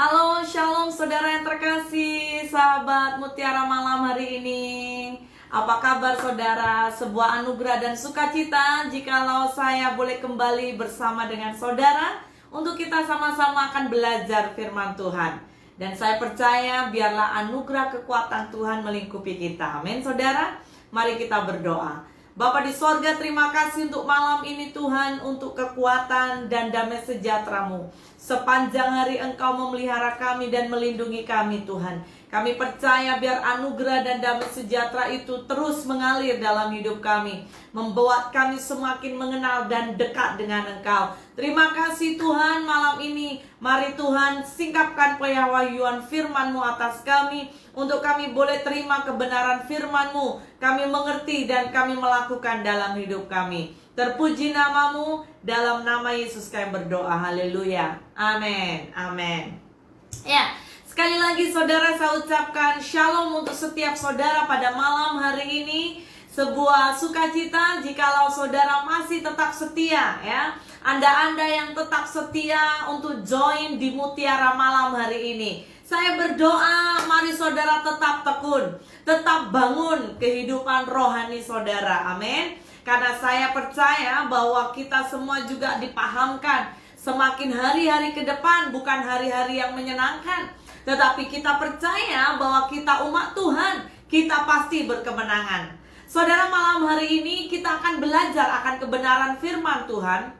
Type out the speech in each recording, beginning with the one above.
Halo, shalom saudara yang terkasih, sahabat Mutiara Malam hari ini. Apa kabar saudara? Sebuah anugerah dan sukacita jikalau saya boleh kembali bersama dengan saudara untuk kita sama-sama akan belajar firman Tuhan. Dan saya percaya biarlah anugerah kekuatan Tuhan melingkupi kita. Amin saudara. Mari kita berdoa. Bapa di sorga, terima kasih untuk malam ini Tuhan, untuk kekuatan dan damai sejahtera-Mu. Sepanjang hari Engkau memelihara kami dan melindungi kami Tuhan. Kami percaya biar anugerah dan damai sejahtera itu terus mengalir dalam hidup kami, membuat kami semakin mengenal dan dekat dengan Engkau. Terima kasih Tuhan malam ini. Mari Tuhan singkapkan pewahyuan firman-Mu atas kami, untuk kami boleh terima kebenaran firman-Mu, kami mengerti dan kami melakukan dalam hidup kami. Terpuji nama-Mu, dalam nama Yesus kami berdoa, haleluya, amin, amin. Ya, sekali lagi saudara, saya ucapkan shalom untuk setiap saudara pada malam hari ini. Sebuah sukacita jikalau saudara masih tetap setia ya. Anda yang tetap setia untuk join di Mutiara Malam hari ini. Saya berdoa, mari saudara tetap tekun, tetap bangun kehidupan rohani saudara, amin. Karena saya percaya bahwa kita semua juga dipahamkan, semakin hari-hari ke depan bukan hari-hari yang menyenangkan, tetapi kita percaya bahwa kita umat Tuhan, kita pasti berkemenangan. Saudara, malam hari ini kita akan belajar akan kebenaran firman Tuhan,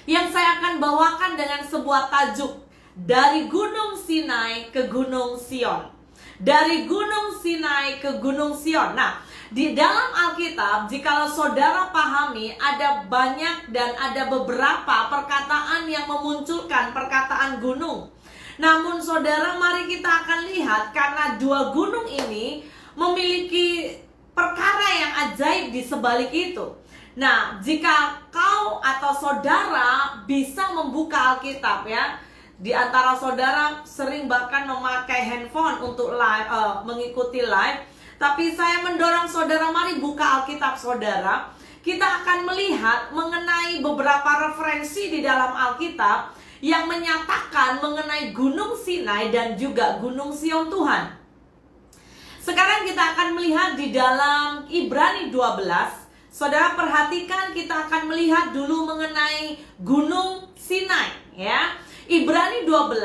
yang saya akan bawakan dengan sebuah tajuk, dari Gunung Sinai ke Gunung Sion. Dari Gunung Sinai ke Gunung Sion. Nah, di dalam Alkitab, jikalau saudara pahami, ada banyak dan ada beberapa perkataan yang memunculkan perkataan gunung. Namun saudara, mari kita akan lihat, karena dua gunung ini memiliki perkara yang ajaib di sebalik itu. Nah, jika kau atau saudara bisa membuka Alkitab ya, di antara saudara sering bahkan memakai handphone untuk live, mengikuti live. Tapi saya mendorong saudara, mari buka Alkitab saudara. Kita akan melihat mengenai beberapa referensi di dalam Alkitab yang menyatakan mengenai Gunung Sinai dan juga Gunung Sion Tuhan. Sekarang kita akan melihat di dalam Ibrani 12. Saudara perhatikan, kita akan melihat dulu mengenai Gunung Sinai ya. Ibrani 12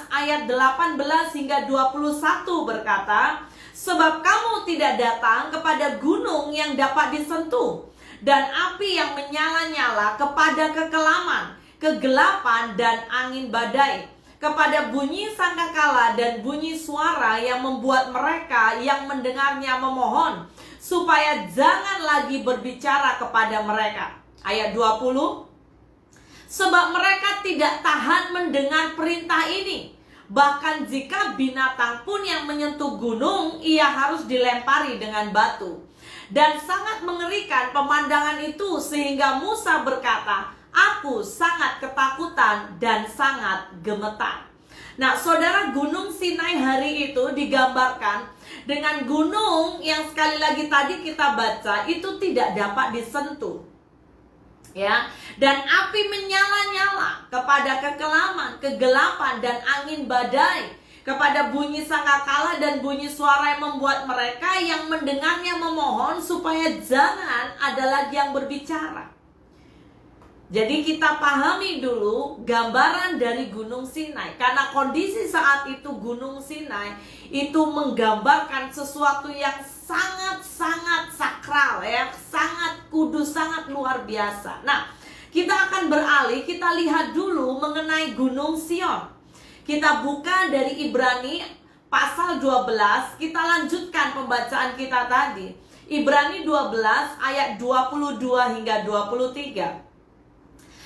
ayat 18 hingga 21 berkata, sebab kamu tidak datang kepada gunung yang dapat disentuh, dan api yang menyala-nyala, kepada kekelaman, kegelapan dan angin badai, kepada bunyi sangkakala dan bunyi suara yang membuat mereka yang mendengarnya memohon, supaya jangan lagi berbicara kepada mereka. Ayat 20, sebab mereka tidak tahan mendengar perintah ini. Bahkan jika binatang pun yang menyentuh gunung, ia harus dilempari dengan batu. Dan sangat mengerikan pemandangan itu, sehingga Musa berkata, aku sangat ketakutan dan sangat gemetar. Nah saudara, Gunung Sinai hari itu digambarkan dengan gunung yang sekali lagi tadi kita baca, itu tidak dapat disentuh ya, dan api menyala-nyala, kepada kekelaman, kegelapan dan angin badai, kepada bunyi sangkakala dan bunyi suara yang membuat mereka yang mendengarnya memohon supaya jangan ada lagi yang berbicara. Jadi kita pahami dulu gambaran dari Gunung Sinai, karena kondisi saat itu Gunung Sinai itu menggambarkan sesuatu yang sangat-sangat sakral ya, sangat kudus, sangat luar biasa. Nah, kita akan beralih, kita lihat dulu mengenai Gunung Sion. Kita buka dari Ibrani pasal 12, kita lanjutkan pembacaan kita tadi. Ibrani 12 ayat 22 hingga 23.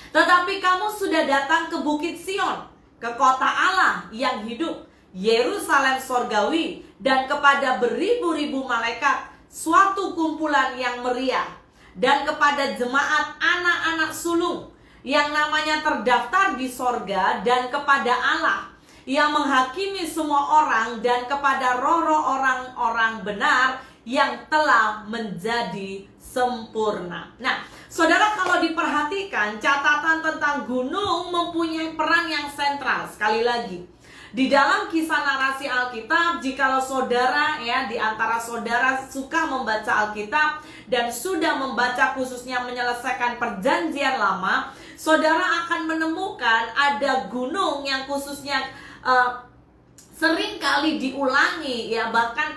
Tetapi kamu sudah datang ke Bukit Sion, ke kota Allah yang hidup, Yerusalem sorgawi, dan kepada beribu-ribu malaikat, suatu kumpulan yang meriah, dan kepada jemaat anak-anak sulung yang namanya terdaftar di sorga, dan kepada Allah yang menghakimi semua orang, dan kepada roh-roh orang-orang benar yang telah menjadi sempurna. Nah, saudara, kalau diperhatikan catatan tentang gunung mempunyai peran yang sentral. Sekali lagi, Di dalam kisah narasi Alkitab, jikalau saudara ya di antara saudara suka membaca Alkitab dan sudah membaca khususnya menyelesaikan perjanjian lama, saudara akan menemukan ada gunung yang khususnya sering kali diulangi ya, bahkan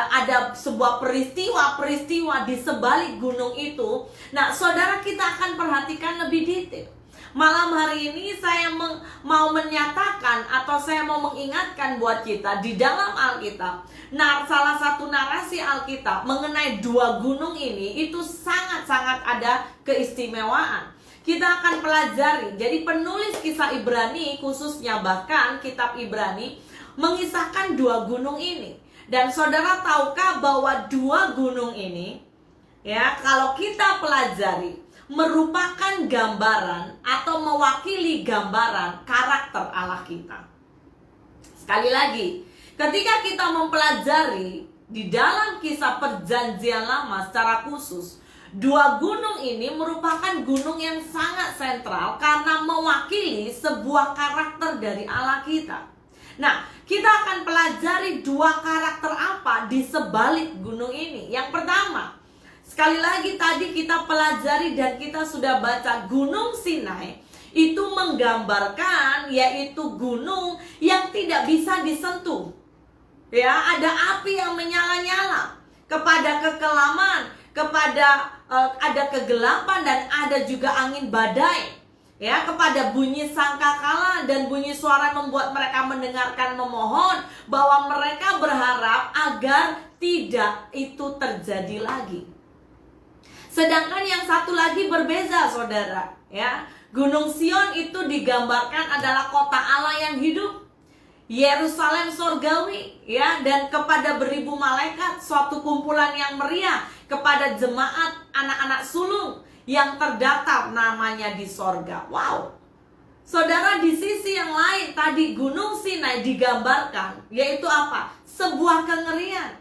ada sebuah peristiwa-peristiwa di sebalik gunung itu. Nah, saudara, kita akan perhatikan lebih detail. Malam hari ini saya mau menyatakan atau saya mau mengingatkan buat kita di dalam Alkitab. Nah, salah satu narasi Alkitab mengenai dua gunung ini itu sangat-sangat ada keistimewaan. Kita akan pelajari. Jadi penulis kisah Ibrani khususnya, bahkan kitab Ibrani mengisahkan dua gunung ini. Dan saudara tahukah bahwa dua gunung ini ya, kalau kita pelajari, merupakan gambaran atau mewakili gambaran karakter Allah kita. Sekali lagi, ketika kita mempelajari di dalam kisah perjanjian lama secara khusus, dua gunung ini merupakan gunung yang sangat sentral karena mewakili sebuah karakter dari Allah kita. Nah, kita akan pelajari dua karakter apa di sebalik gunung ini. Yang pertama, sekali lagi tadi kita pelajari dan kita sudah baca, Gunung Sinai itu menggambarkan yaitu gunung yang tidak bisa disentuh. Ya, ada api yang menyala-nyala, kepada kekelaman, kepada ada kegelapan dan ada juga angin badai. Ya, kepada bunyi sangkakala dan bunyi suara membuat mereka mendengarkan memohon bahwa mereka berharap agar tidak itu terjadi lagi. Sedangkan yang satu lagi berbeza, saudara. Ya, Gunung Sion itu digambarkan adalah kota Allah yang hidup, Yerusalem surgawi, ya, dan kepada beribu malaikat suatu kumpulan yang meriah, kepada jemaat anak-anak sulung yang terdaftar namanya di sorga. Wow. Saudara, di sisi yang lain tadi Gunung Sinai digambarkan yaitu apa? Sebuah kengerian.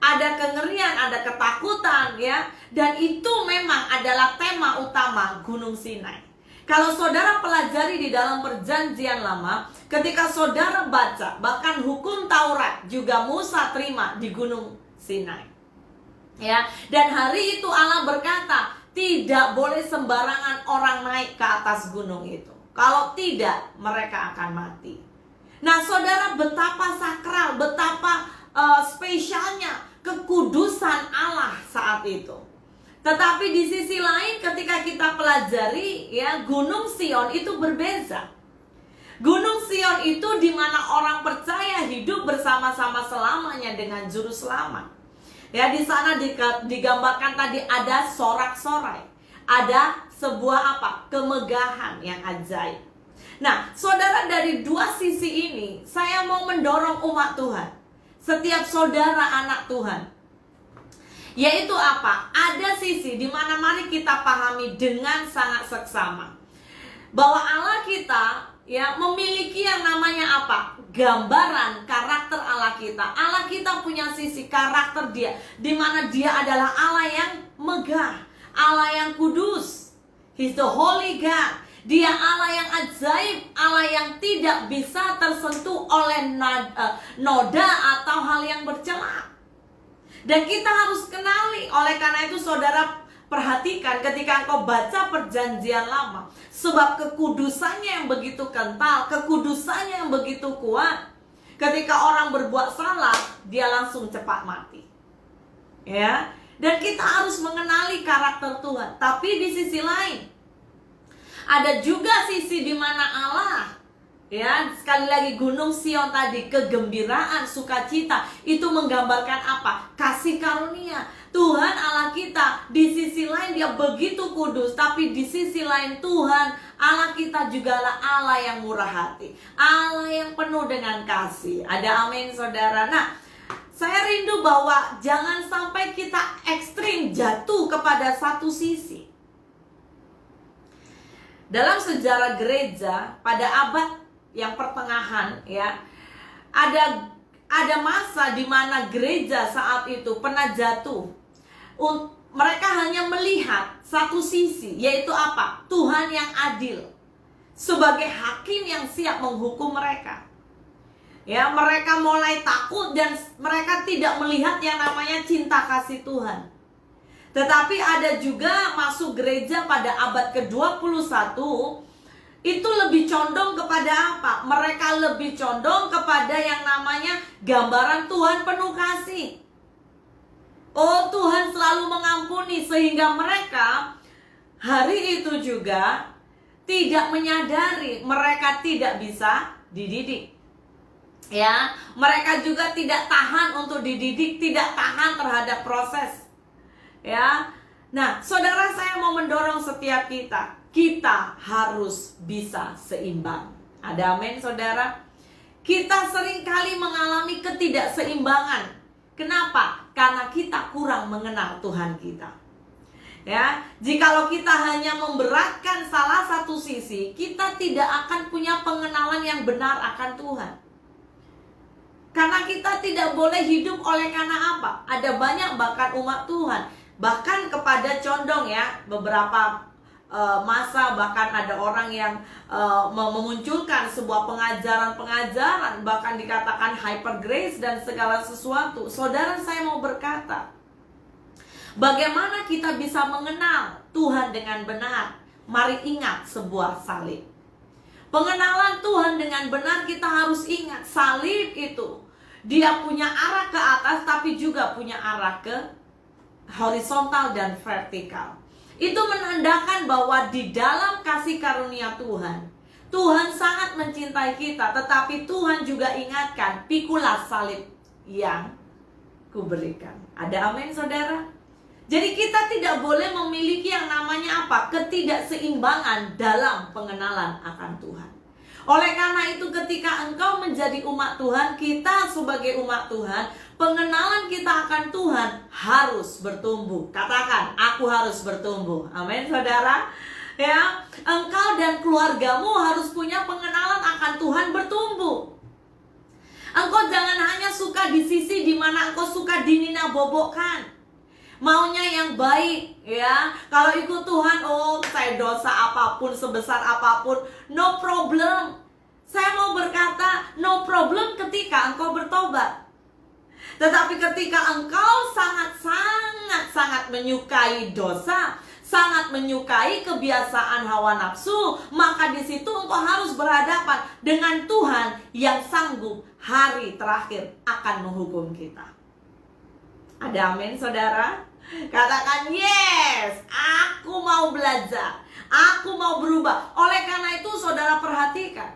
Ada kengerian, ada ketakutan ya. Dan itu memang adalah tema utama Gunung Sinai. Kalau saudara pelajari di dalam perjanjian lama, ketika saudara baca, bahkan hukum Taurat juga Musa terima di Gunung Sinai. Ya, dan hari itu Allah berkata, tidak boleh sembarangan orang naik ke atas gunung itu. Kalau tidak, mereka akan mati. Nah, saudara, betapa sakral, betapa spesialnya kekudusan Allah saat itu. Tetapi di sisi lain ketika kita pelajari ya, Gunung Sion itu berbeza. Gunung Sion itu di mana orang percaya hidup bersama-sama selamanya dengan juru selamat. Ya, di sana digambarkan tadi ada sorak-sorai, ada sebuah apa? Kemegahan yang ajaib. Nah, saudara, dari dua sisi ini saya mau mendorong umat Tuhan, setiap saudara anak Tuhan, yaitu apa? Ada sisi di mana mari kita pahami dengan sangat seksama bahwa Allah kita ya memiliki yang namanya apa? Gambaran karakter Allah kita. Allah kita punya sisi karakter dia, di mana dia adalah Allah yang megah, Allah yang kudus. He's the holy God. Dia Allah yang ajaib, Allah yang tidak bisa tersentuh oleh noda atau hal yang bercela. Dan kita harus kenali. Oleh karena itu saudara, perhatikan ketika engkau baca perjanjian lama, sebab kekudusannya yang begitu kental, kekudusannya yang begitu kuat, ketika orang berbuat salah, dia langsung cepat mati. Ya, dan kita harus mengenali karakter Tuhan. Tapi di sisi lain, ada juga sisi di mana Allah, ya, sekali lagi Gunung Sion tadi, kegembiraan, sukacita, itu menggambarkan apa? Kasih karunia. Tuhan Allah kita di sisi lain dia begitu kudus, tapi di sisi lain Tuhan Allah kita juga Allah yang murah hati, Allah yang penuh dengan kasih. Ada amin, saudara. Nah, saya rindu bahwa jangan sampai kita ekstrim jatuh kepada satu sisi. Dalam sejarah gereja pada abad yang pertengahan ya, ada masa di mana gereja saat itu pernah jatuh. Mereka hanya melihat satu sisi, yaitu apa? Tuhan yang adil sebagai hakim yang siap menghukum mereka. Ya, mereka mulai takut dan mereka tidak melihat yang namanya cinta kasih Tuhan. Tetapi ada juga masuk gereja pada abad ke-21 itu lebih condong kepada apa? Mereka lebih condong kepada yang namanya gambaran Tuhan penuh kasih. Oh, Tuhan selalu mengampuni, sehingga mereka hari itu juga tidak menyadari mereka tidak bisa dididik. Ya, mereka juga tidak tahan untuk dididik, tidak tahan terhadap proses. Ya. Nah, saudara, saya mau mendorong setiap kita harus bisa seimbang. Ada amin, saudara? Kita seringkali mengalami ketidakseimbangan. Kenapa? Karena kita kurang mengenal Tuhan kita. Ya, jikalau kita hanya memberatkan salah satu sisi, kita tidak akan punya pengenalan yang benar akan Tuhan. Karena kita tidak boleh hidup oleh karena apa? Ada banyak bahkan umat Tuhan, bahkan kepada condong ya, beberapa masa bahkan ada orang yang memunculkan sebuah pengajaran-pengajaran, bahkan dikatakan hyper grace dan segala sesuatu. Saudara, saya mau berkata, bagaimana kita bisa mengenal Tuhan dengan benar? Mari ingat sebuah salib. Pengenalan Tuhan dengan benar, kita harus ingat salib itu dia punya arah ke atas, tapi juga punya arah ke horizontal dan vertikal. Itu menandakan bahwa di dalam kasih karunia Tuhan, Tuhan sangat mencintai kita, tetapi Tuhan juga ingatkan, pikulah salib yang kuberikan. Ada amin, saudara? Jadi kita tidak boleh memiliki yang namanya apa? Ketidakseimbangan dalam pengenalan akan Tuhan. Oleh karena itu, ketika engkau menjadi umat Tuhan, kita sebagai umat Tuhan, pengenalan kita akan Tuhan harus bertumbuh. Katakan, aku harus bertumbuh. Amin, saudara. Ya, engkau dan keluargamu harus punya pengenalan akan Tuhan bertumbuh. Engkau jangan hanya suka di sisi di mana engkau suka dinina-bobokkan, maunya yang baik, ya. Kalau ikut Tuhan, oh saya dosa apapun, sebesar apapun, no problem. Saya mau berkata, no problem ketika engkau bertobat. Tetapi ketika engkau sangat menyukai dosa, sangat menyukai kebiasaan hawa nafsu, maka di situ engkau harus berhadapan dengan Tuhan yang sanggup hari terakhir akan menghukum kita. Ada amin, saudara? Katakan, yes, aku mau belajar, aku mau berubah. Oleh karena itu, saudara perhatikan,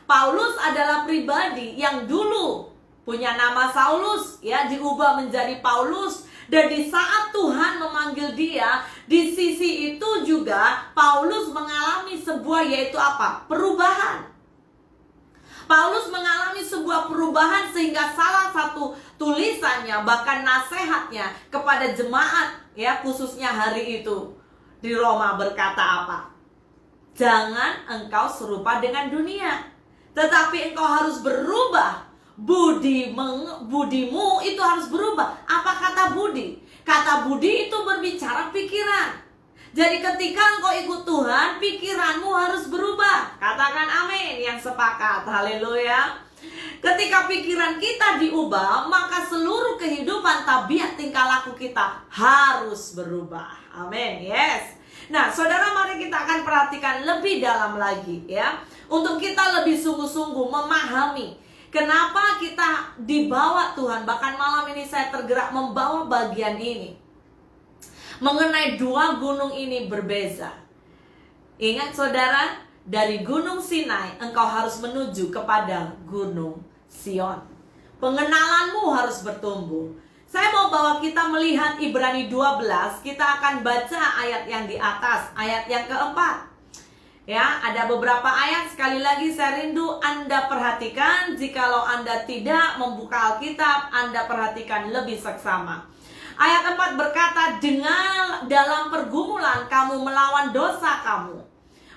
Paulus adalah pribadi yang dulu punya nama Saulus, ya, diubah menjadi Paulus. Dan di saat Tuhan memanggil dia, di sisi itu juga Paulus mengalami sebuah, yaitu apa? Perubahan. Paulus mengalami sebuah perubahan sehingga salah satu tulisannya, bahkan nasihatnya kepada jemaat, ya, khususnya hari itu di Roma berkata apa? Jangan engkau serupa dengan dunia, tetapi engkau harus berubah. Budimu itu harus berubah. Apa kata budi? Kata budi itu berbicara pikiran. Jadi ketika engkau ikut Tuhan, pikiranmu harus berubah. Katakan amin yang sepakat. Haleluya. Ketika pikiran kita diubah, maka seluruh kehidupan, tabiat, tingkah laku kita harus berubah. Amin. Yes. Nah, saudara, mari kita akan perhatikan lebih dalam lagi, ya, untuk kita lebih sungguh-sungguh memahami kenapa kita dibawa Tuhan. Bahkan malam ini saya tergerak membawa bagian ini mengenai dua gunung ini berbeza. Ingat, saudara, dari Gunung Sinai engkau harus menuju kepada Gunung Sion. Pengenalanmu harus bertumbuh. Saya mau bawa kita melihat Ibrani 12. Kita akan baca ayat yang di atas, ayat yang keempat. Ya, ada beberapa ayat, sekali lagi saya rindu Anda perhatikan. Jikalau Anda tidak membuka Alkitab, Anda perhatikan lebih seksama. Ayat 4 berkata, dengan dalam pergumulan kamu melawan dosa kamu,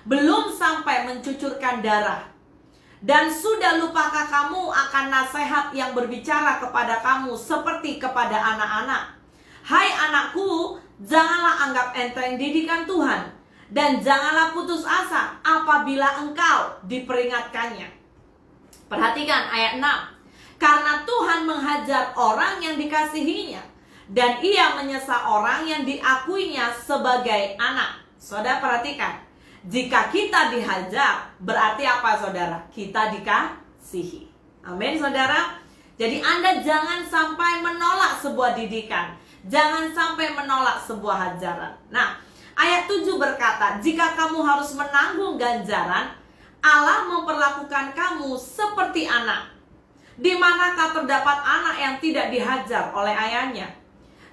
belum sampai mencucurkan darah. Dan sudah lupakah kamu akan nasihat yang berbicara kepada kamu seperti kepada anak-anak? Hai anakku, janganlah anggap enteng didikan Tuhan, dan janganlah putus asa apabila engkau diperingatkannya. Perhatikan ayat 6. Karena Tuhan menghajar orang yang dikasihinya, dan ia menyesa orang yang diakuinya sebagai anak. Saudara perhatikan, jika kita dihajar, berarti apa saudara? Kita dikasihi. Amin saudara. Jadi Anda jangan sampai menolak sebuah didikan, jangan sampai menolak sebuah hajaran. Nah, ayat 7 berkata, jika kamu harus menanggung ganjaran, Allah memperlakukan kamu seperti anak. Di manakah terdapat anak yang tidak dihajar oleh ayahnya?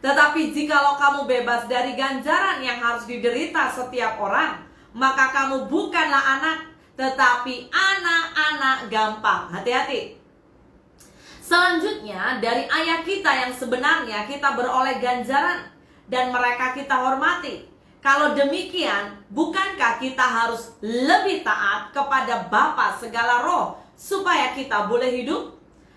Tetapi jikalau kamu bebas dari ganjaran yang harus diderita setiap orang, maka kamu bukanlah anak, tetapi anak-anak gampang. Hati-hati. Selanjutnya, dari ayat kita yang sebenarnya kita beroleh ganjaran dan mereka kita hormati. Kalau demikian, bukankah kita harus lebih taat kepada Bapa segala roh supaya kita boleh hidup?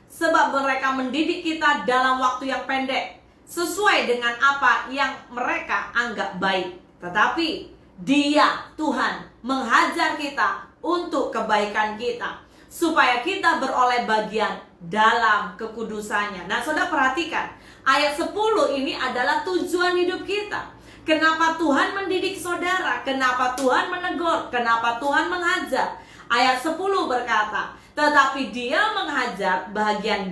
Sebab mereka mendidik kita dalam waktu yang pendek, sesuai dengan apa yang mereka anggap baik. Tetapi Dia, Tuhan, menghajar kita untuk kebaikan kita, supaya kita beroleh bagian dalam kekudusannya. Nah, saudara perhatikan, ayat 10 ini adalah tujuan hidup kita. Kenapa Tuhan mendidik saudara? Kenapa Tuhan menegur? Kenapa Tuhan menghajar? Ayat 10 berkata, tetapi Dia menghajar bagian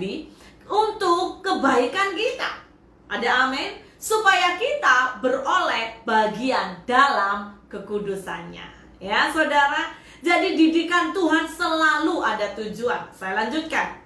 untuk kebaikan kita. Ada amin? Supaya kita beroleh bagian dalam kekudusannya. Ya saudara, jadi didikan Tuhan selalu ada tujuan. Saya lanjutkan.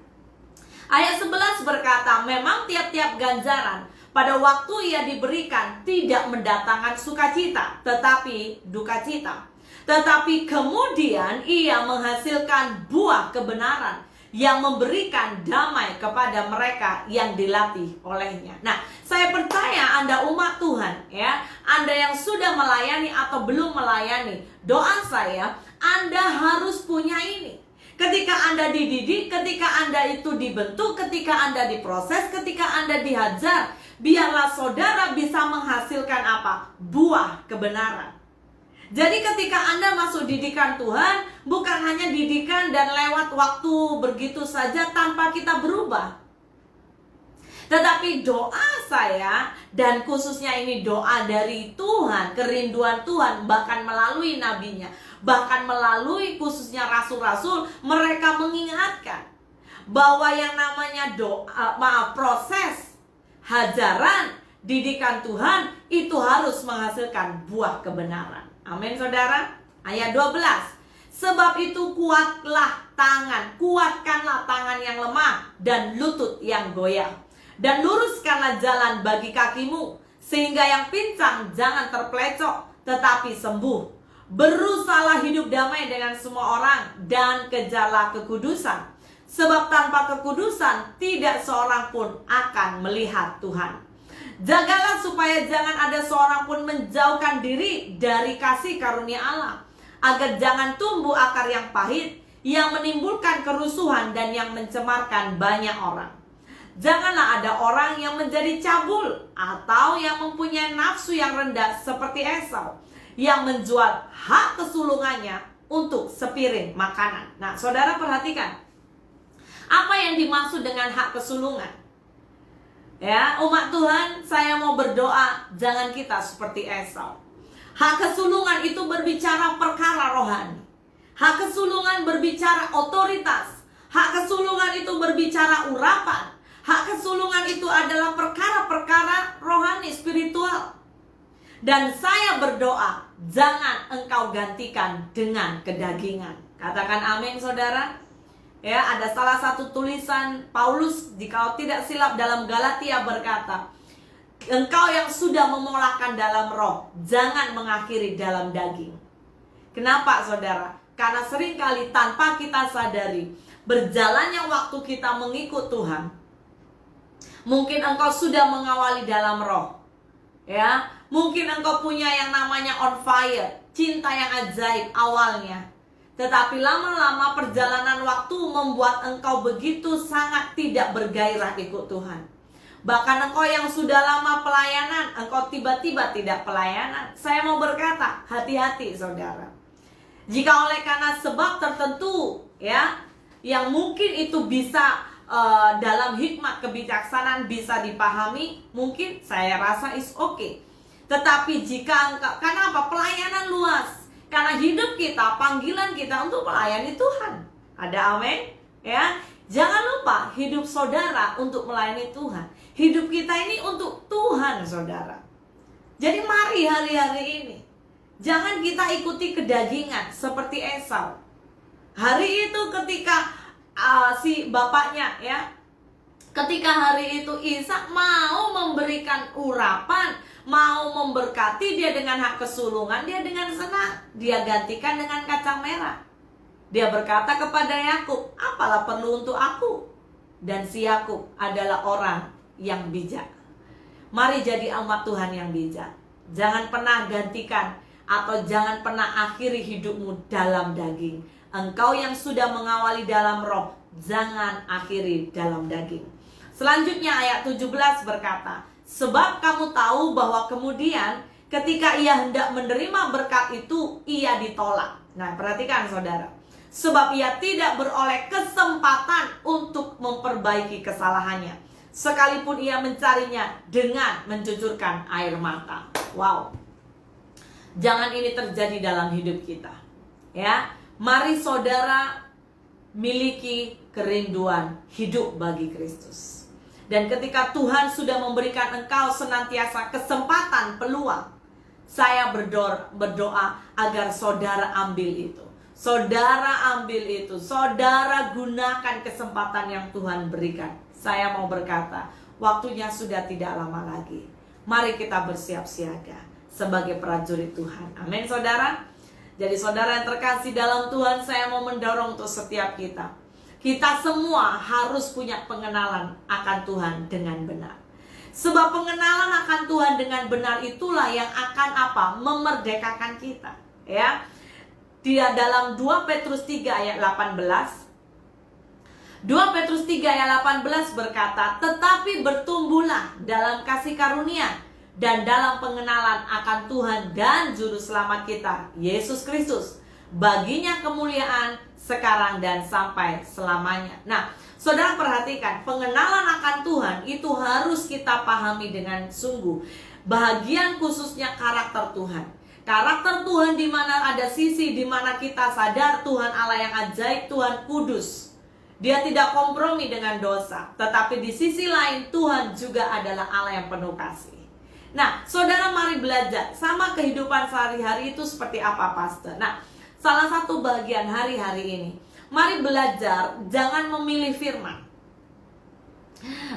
Ayat 11 berkata, memang tiap-tiap ganjaran pada waktu ia diberikan tidak mendatangkan sukacita, tetapi duka cita. Tetapi kemudian ia menghasilkan buah kebenaran yang memberikan damai kepada mereka yang dilatih olehnya. Nah, saya percaya Anda umat Tuhan, ya, Anda yang sudah melayani atau belum melayani, doa saya, Anda harus punya ini. Ketika Anda dididik, ketika Anda itu dibentuk, ketika Anda diproses, ketika Anda dihajar, biarlah saudara bisa menghasilkan apa? Buah kebenaran. Jadi ketika Anda masuk didikan Tuhan, bukan hanya didikan dan lewat waktu begitu saja tanpa kita berubah. Tetapi doa saya, dan khususnya ini doa dari Tuhan, kerinduan Tuhan, bahkan melalui nabinya, bahkan melalui khususnya rasul-rasul, mereka mengingatkan bahwa yang namanya proses hajaran, didikan Tuhan, itu harus menghasilkan buah kebenaran. Amin saudara. Ayat 12. Sebab itu kuatkanlah tangan yang lemah dan lutut yang goyah, dan luruskanlah jalan bagi kakimu, sehingga yang pincang jangan terpelecok, tetapi sembuh. Berusahalah hidup damai dengan semua orang, dan kejarlah kekudusan, sebab tanpa kekudusan tidak seorang pun akan melihat Tuhan. Jagalah supaya jangan ada seorang pun menjauhkan diri dari kasih karunia Allah, agar jangan tumbuh akar yang pahit, yang menimbulkan kerusuhan dan yang mencemarkan banyak orang. Janganlah ada orang yang menjadi cabul, atau yang mempunyai nafsu yang rendah seperti Esau, yang menjual hak kesulungannya untuk sepiring makanan. Nah, saudara perhatikan, apa yang dimaksud dengan hak kesulungan? Ya, umat Tuhan, saya mau berdoa jangan kita seperti Esau. Hak kesulungan itu berbicara perkara rohani. Hak kesulungan berbicara otoritas. Hak kesulungan itu berbicara urapan. Hak kesulungan itu adalah perkara-perkara rohani, spiritual. Dan saya berdoa, jangan engkau gantikan dengan kedagingan. Katakan amin saudara. Ya, ada salah satu tulisan Paulus, jika tidak silap dalam Galatia berkata, engkau yang sudah memolakan dalam roh, jangan mengakhiri dalam daging. Kenapa saudara? Karena seringkali tanpa kita sadari, berjalannya waktu kita mengikut Tuhan, mungkin engkau sudah mengawali dalam roh, ya, mungkin engkau punya yang namanya on fire, cinta yang ajaib awalnya. Tetapi lama-lama perjalanan waktu membuat engkau begitu sangat tidak bergairah ikut Tuhan. Bahkan engkau yang sudah lama pelayanan, engkau tiba-tiba tidak pelayanan. Saya mau berkata, hati-hati saudara. Jika oleh karena sebab tertentu, ya, yang mungkin itu bisa dalam hikmat kebijaksanaan bisa dipahami, mungkin saya rasa is okay. Tetapi jika engkau, karena apa? Pelayanan luas. Karena hidup kita, panggilan kita untuk melayani Tuhan. Ada amin? Ya. Jangan lupa hidup saudara untuk melayani Tuhan. Hidup kita ini untuk Tuhan, saudara. Jadi mari hari-hari ini jangan kita ikuti kedagingan seperti Esau. Hari itu ketika si bapaknya, ya, ketika hari itu Ishak mau memberikan urapan, mau memberkati dia dengan hak kesulungan, dia dengan senang dia gantikan dengan kacang merah. Dia berkata kepada Yakub, apalah perlu untuk aku? Dan si Yakub adalah orang yang bijak. Mari jadi umat Tuhan yang bijak. Jangan pernah gantikan atau jangan pernah akhiri hidupmu dalam daging. Engkau yang sudah mengawali dalam roh, jangan akhiri dalam daging. Selanjutnya ayat 17 berkata, sebab kamu tahu bahwa kemudian ketika ia hendak menerima berkat itu, ia ditolak. Nah, perhatikan saudara. Sebab ia tidak beroleh kesempatan untuk memperbaiki kesalahannya, sekalipun ia mencarinya dengan mencucurkan air mata. Wow. Jangan ini terjadi dalam hidup kita. Ya. Mari saudara miliki kerinduan hidup bagi Kristus. Dan ketika Tuhan sudah memberikan engkau senantiasa kesempatan, peluang, saya berdoa agar saudara ambil itu. Saudara ambil itu. Saudara gunakan kesempatan yang Tuhan berikan. Saya mau berkata, waktunya sudah tidak lama lagi. Mari kita bersiap siaga sebagai prajurit Tuhan. Amin, saudara. Jadi saudara yang terkasih dalam Tuhan, saya mau mendorong untuk setiap kita. Kita semua harus punya pengenalan akan Tuhan dengan benar. Sebab pengenalan akan Tuhan dengan benar itulah yang akan apa? Memerdekakan kita. Ya. Dia dalam 2 Petrus 3 ayat 18. 2 Petrus 3 ayat 18 berkata, tetapi bertumbuhlah dalam kasih karunia dan dalam pengenalan akan Tuhan dan Juru Selamat kita, Yesus Kristus. Baginya kemuliaan sekarang dan sampai selamanya. Nah, saudara perhatikan, pengenalan akan Tuhan itu harus kita pahami dengan sungguh. Bahagian khususnya karakter Tuhan. Karakter Tuhan di mana ada sisi di mana kita sadar Tuhan Allah yang ajaib, Tuhan kudus. Dia tidak kompromi dengan dosa. Tetapi di sisi lain Tuhan juga adalah Allah yang penuh kasih. Nah, saudara mari belajar sama kehidupan sehari-hari itu seperti apa, pastor. Nah, salah satu bagian hari-hari ini, mari belajar jangan memilih firman.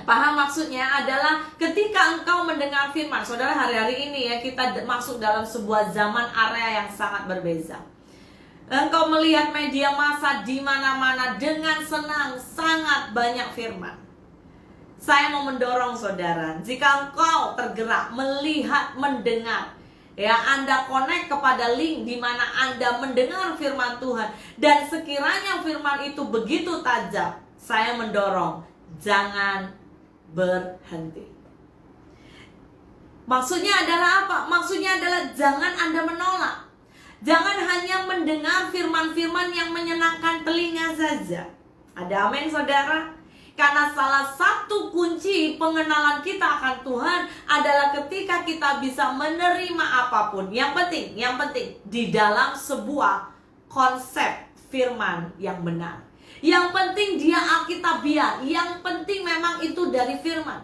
Paham maksudnya adalah ketika engkau mendengar firman, saudara, hari-hari ini ya kita masuk dalam sebuah zaman area yang sangat berbeza. Engkau melihat media massa di mana-mana dengan senang sangat banyak firman. Saya mau mendorong saudara, jika engkau tergerak melihat, mendengar, ya, Anda connect kepada link di mana Anda mendengar firman Tuhan, dan sekiranya firman itu begitu tajam, saya mendorong jangan berhenti. Maksudnya adalah apa? Maksudnya adalah jangan Anda menolak. Jangan hanya mendengar firman-firman yang menyenangkan telinga saja. Ada amin, saudara? Karena salah satu kunci pengenalan kita akan Tuhan adalah ketika kita bisa menerima apapun. Yang penting di dalam sebuah konsep firman yang benar. Yang penting dia alkitabiah. Yang penting memang itu dari firman.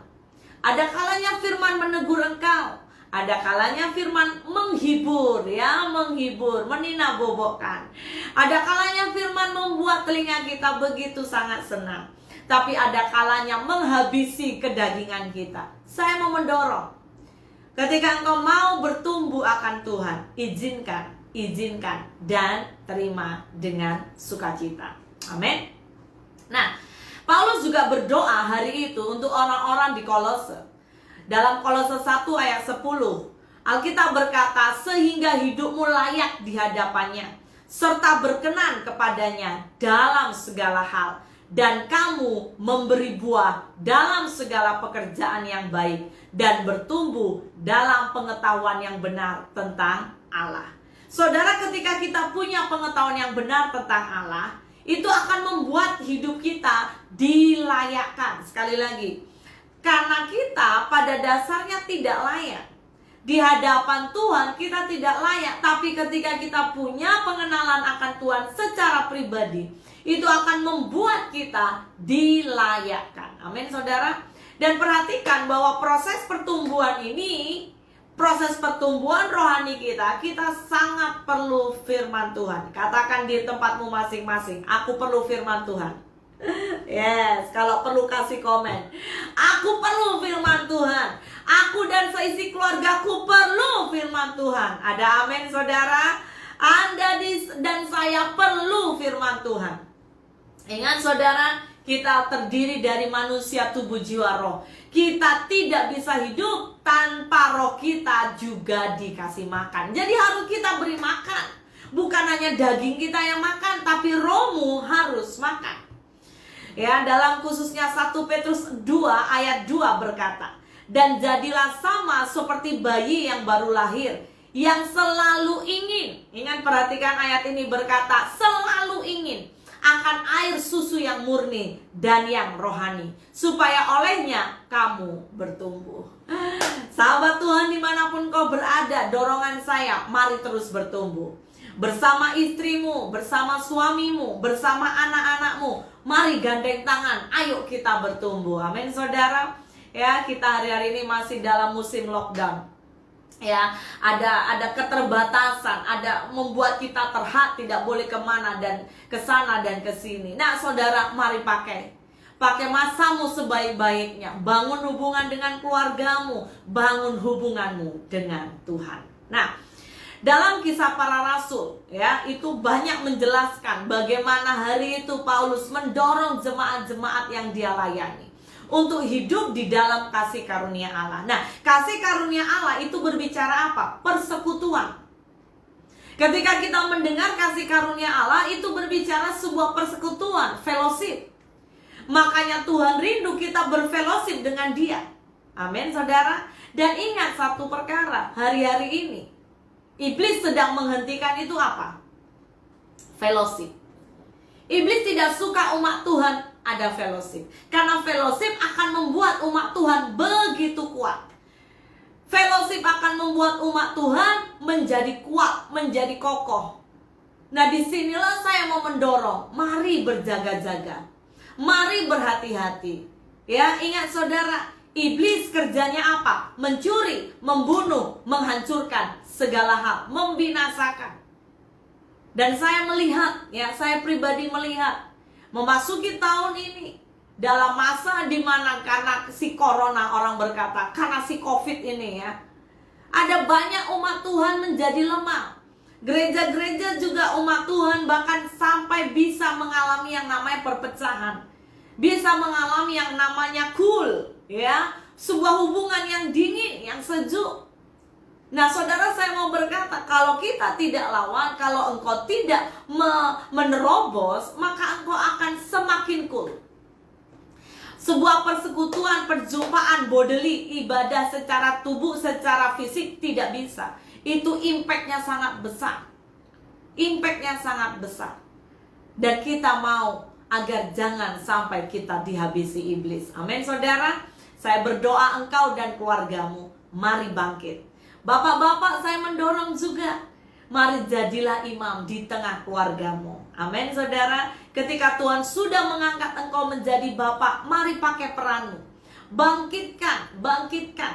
Ada kalanya firman menegur engkau. Ada kalanya firman menghibur, ya, menghibur, meninabobokkan. Ada kalanya firman membuat telinga kita begitu sangat senang. Tapi ada kalanya menghabisi kedagingan kita. Saya mau mendorong, ketika engkau mau bertumbuh akan Tuhan, izinkan dan terima dengan sukacita. Amin. Nah, Paulus juga berdoa hari itu untuk orang-orang di Kolose. Dalam Kolose 1 ayat 10, Alkitab berkata, sehingga hidupmu layak di hadapannya, serta berkenan kepadanya dalam segala hal, dan kamu memberi buah dalam segala pekerjaan yang baik, dan bertumbuh dalam pengetahuan yang benar tentang Allah. Saudara, ketika kita punya pengetahuan yang benar tentang Allah, itu akan membuat hidup kita dilayakkan. Sekali lagi, karena kita pada dasarnya tidak layak. Di hadapan Tuhan kita tidak layak, tapi ketika kita punya pengenalan akan Tuhan secara pribadi, itu akan membuat kita dilayakkan. Amin, saudara. Dan perhatikan bahwa proses pertumbuhan ini, proses pertumbuhan rohani kita sangat perlu firman Tuhan. Katakan di tempatmu masing-masing, aku perlu firman Tuhan. Yes, kalau perlu kasih komen. Aku perlu firman Tuhan. Aku dan seisi keluargaku perlu firman Tuhan. Ada amin, saudara? Anda dan saya perlu firman Tuhan. Ingat, saudara, kita terdiri dari manusia, tubuh, jiwa, roh. Kita tidak bisa hidup tanpa roh kita juga dikasih makan. Jadi harus kita beri makan. Bukan hanya daging kita yang makan, tapi rohmu harus makan. Ya, dalam khususnya 1 Petrus 2 ayat 2 berkata, dan jadilah sama seperti bayi yang baru lahir, yang selalu ingin, ingat, perhatikan ayat ini berkata, selalu ingin akan air susu yang murni dan yang rohani, supaya olehnya kamu bertumbuh. Sahabat Tuhan, dimanapun kau berada, dorongan saya, mari terus bertumbuh. Bersama istrimu, bersama suamimu, bersama anak-anakmu, mari gandeng tangan, ayo kita bertumbuh. Amin, saudara. Ya, kita hari-hari ini masih dalam musim lockdown. Ya, ada keterbatasan, ada membuat kita terhad, tidak boleh kemana dan kesana dan kesini. Nah, saudara, mari pakai masamu sebaik-baiknya. Bangun hubungan dengan keluargamu, bangun hubunganmu dengan Tuhan. Nah, dalam Kisah Para Rasul, ya, itu banyak menjelaskan bagaimana hari itu Paulus mendorong jemaat-jemaat yang dia layani untuk hidup di dalam kasih karunia Allah. Nah, kasih karunia Allah itu berbicara apa? Persekutuan. Ketika kita mendengar kasih karunia Allah, itu berbicara sebuah persekutuan, fellowship. Makanya Tuhan rindu kita berfellowship dengan Dia. Amin, saudara. Dan ingat satu perkara, hari-hari ini Iblis sedang menghentikan itu apa? Fellowship. Iblis tidak suka umat Tuhan ada fellowship, karena fellowship akan membuat umat Tuhan begitu kuat. Fellowship akan membuat umat Tuhan menjadi kuat, menjadi kokoh. Nah, disinilah saya mau mendorong, mari berjaga-jaga, mari berhati-hati. Ya, ingat saudara, iblis kerjanya apa? Mencuri, membunuh, menghancurkan segala hal, membinasakan. Dan saya melihat, ya, saya pribadi melihat, memasuki tahun ini, dalam masa dimana karena si corona, orang berkata, karena si covid ini, ya, ada banyak umat Tuhan menjadi lemah. Gereja-gereja juga umat Tuhan bahkan sampai bisa mengalami yang namanya perpecahan, bisa mengalami yang namanya ya, sebuah hubungan yang dingin, yang sejuk. Nah, saudara, saya mau berkata, kalau kita tidak lawan, kalau engkau tidak menerobos, maka engkau akan semakin Sebuah persekutuan, perjumpaan bodily, ibadah secara tubuh, secara fisik tidak bisa. Itu impactnya sangat besar. Impactnya sangat besar. Dan kita mau agar jangan sampai kita dihabisi iblis. Amin, saudara. Saya berdoa engkau dan keluargamu, mari bangkit. Bapak-bapak, saya mendorong juga, mari jadilah imam di tengah keluargamu. Amin, saudara. Ketika Tuhan sudah mengangkat engkau menjadi bapak, mari pakai peranmu. Bangkitkan.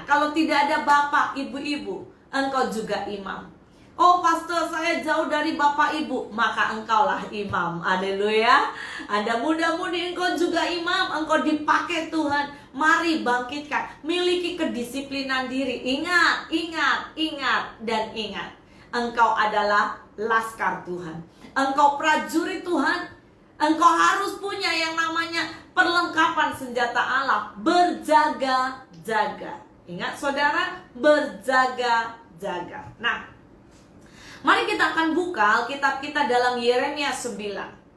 Kalau tidak ada bapak, ibu-ibu, engkau juga imam. Oh, pastor, saya jauh dari bapak ibu, maka engkaulah imam. Haleluya. Anda muda-mudi, engkau juga imam, engkau dipakai Tuhan. Mari bangkitkan, miliki kedisiplinan diri. Ingat. Engkau adalah laskar Tuhan, engkau prajurit Tuhan. Engkau harus punya yang namanya perlengkapan senjata Allah. Berjaga-jaga. Ingat, saudara, berjaga-jaga. Nah, mari kita akan buka Alkitab kita dalam Yeremia 9.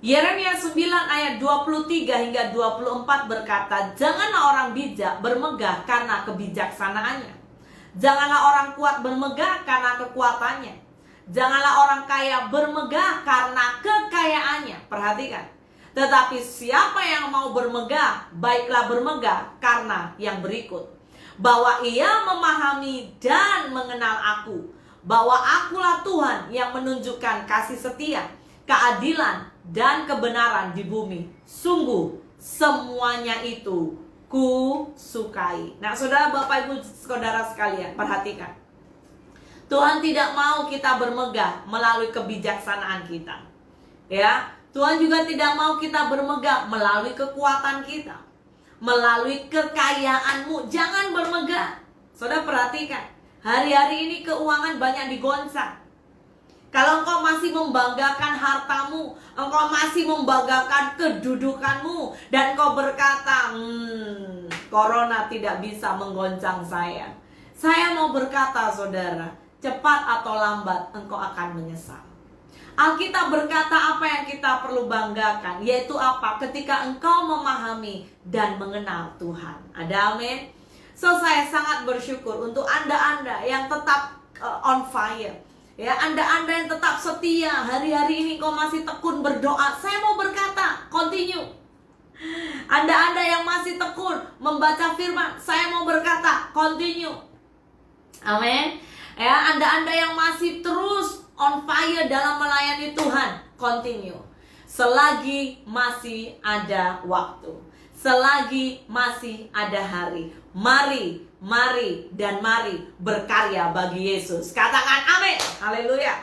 Yeremia 9 ayat 23 hingga 24 berkata, janganlah orang bijak bermegah karena kebijaksanaannya. Janganlah orang kuat bermegah karena kekuatannya. Janganlah orang kaya bermegah karena kekayaannya. Perhatikan. Tetapi siapa yang mau bermegah, baiklah bermegah karena yang berikut. Bahwa ia memahami dan mengenal aku, bahwa akulah Tuhan yang menunjukkan kasih setia, keadilan, dan kebenaran di bumi. Sungguh semuanya itu ku sukai. Nah, saudara, Bapak, Ibu, saudara sekalian, perhatikan. Tuhan tidak mau kita bermegah melalui kebijaksanaan kita. Ya, Tuhan juga tidak mau kita bermegah melalui kekuatan kita, melalui kekayaanmu. Jangan bermegah. Saudara, perhatikan. Hari-hari ini keuangan banyak digoncang. Kalau engkau masih membanggakan hartamu, engkau masih membanggakan kedudukanmu, dan engkau berkata, corona tidak bisa menggoncang saya. Saya mau berkata, saudara, cepat atau lambat engkau akan menyesal. Alkitab berkata apa yang kita perlu banggakan, yaitu apa? Ketika engkau memahami dan mengenal Tuhan. Ada amin? So, saya sangat bersyukur untuk Anda-Anda yang tetap on fire. Ya, Anda-Anda yang tetap setia, hari-hari ini kau masih tekun berdoa. Saya mau berkata, continue. Anda-Anda yang masih tekun membaca firman, saya mau berkata, continue. Amin. Ya, Anda-Anda yang masih terus on fire dalam melayani Tuhan, continue. Selagi masih ada waktu, selagi masih ada hari, mari berkarya bagi Yesus. Katakan amin. Haleluya.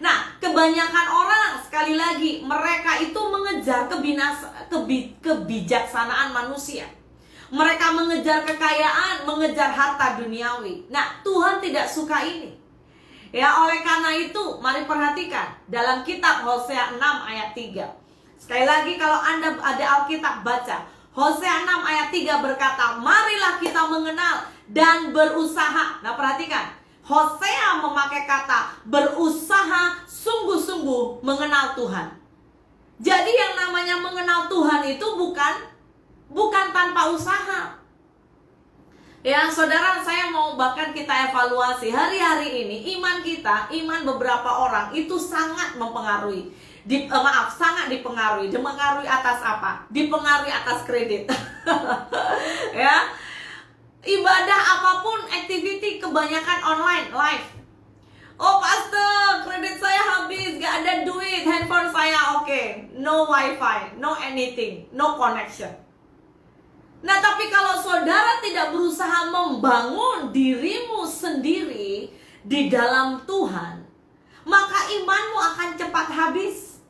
Nah, kebanyakan orang, sekali lagi, mereka itu mengejar kebijaksanaan manusia. Mereka mengejar kekayaan, mengejar harta duniawi. Nah, Tuhan tidak suka ini. Ya, oleh karena itu, mari perhatikan dalam kitab Hosea 6 ayat 3. Sekali lagi, kalau Anda ada Alkitab, baca. Hosea 6 ayat 3 berkata, marilah kita mengenal dan berusaha. Nah, perhatikan. Hosea memakai kata berusaha sungguh-sungguh mengenal Tuhan. Jadi yang namanya mengenal Tuhan itu bukan tanpa usaha. Ya, saudara, saya mau bahkan kita evaluasi hari-hari ini iman kita, iman beberapa orang itu sangat mempengaruhi. Sangat dipengaruhi. Dipengaruhi atas apa? Dipengaruhi atas kredit. Ya. Ibadah apapun, activity kebanyakan online, live. Oh, pastor, kredit saya habis, gak ada duit, handphone saya oke. No wifi, no anything, no connection. Nah, tapi kalau saudara tidak berusaha membangun dirimu sendiri di dalam Tuhan, maka imanmu akan cepat habis.